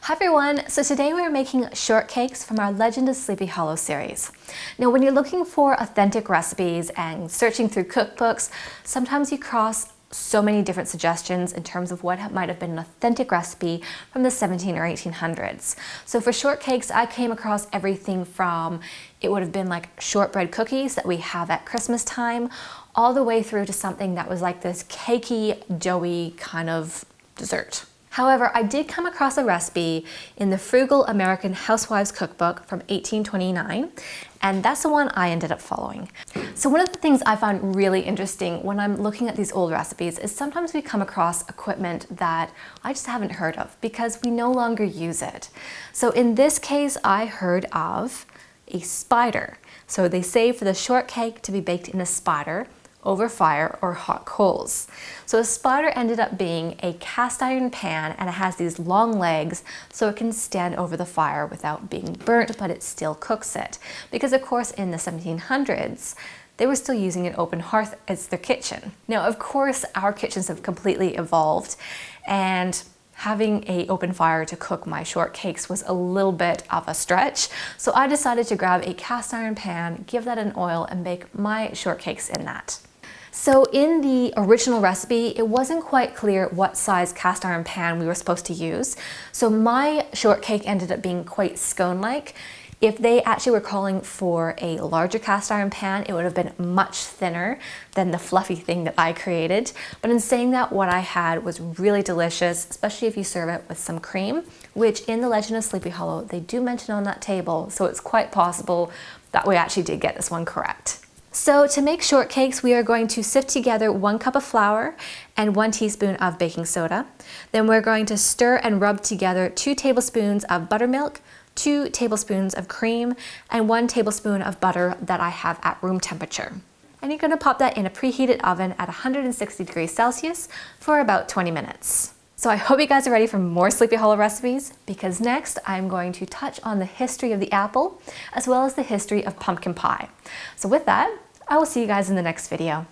Hi everyone, so today we're making shortcakes from our Legend of Sleepy Hollow series. Now when you're looking for authentic recipes and searching through cookbooks, sometimes you cross so many different suggestions in terms of what might have been an authentic recipe from the 17 or 1800s. So for shortcakes, I came across everything from, it would have been like shortbread cookies that we have at Christmas time, all the way through to something that was like this cakey, doughy kind of dessert. However, I did come across a recipe in the Frugal American Housewives Cookbook from 1829, and that's the one I ended up following. So one of the things I found really interesting when I'm looking at these old recipes is sometimes we come across equipment that I just haven't heard of because we no longer use it. So in this case, I heard of a spider. So they say for the shortcake to be baked in a spider, over fire or hot coals. So a spider ended up being a cast iron pan, and it has these long legs so it can stand over the fire without being burnt, but it still cooks it. Because of course in the 1700s, they were still using an open hearth as their kitchen. Now of course our kitchens have completely evolved, and having an open fire to cook my shortcakes was a little bit of a stretch. So I decided to grab a cast iron pan, give that an oil, and bake my shortcakes in that. So in the original recipe, it wasn't quite clear what size cast iron pan we were supposed to use. So my shortcake ended up being quite scone-like. If they actually were calling for a larger cast iron pan, it would have been much thinner than the fluffy thing that I created. But in saying that, what I had was really delicious, especially if you serve it with some cream, which in the Legend of Sleepy Hollow, they do mention on that table. So it's quite possible that we actually did get this one correct. So to make shortcakes, we are going to sift together 1 cup of flour and 1 teaspoon of baking soda. Then we're going to stir and rub together 2 tablespoons of buttermilk, 2 tablespoons of cream, and 1 tablespoon of butter that I have at room temperature. And you're going to pop that in a preheated oven at 160 degrees Celsius for about 20 minutes. So I hope you guys are ready for more Sleepy Hollow recipes, because next I'm going to touch on the history of the apple as well as the history of pumpkin pie. So with that, I will see you guys in the next video.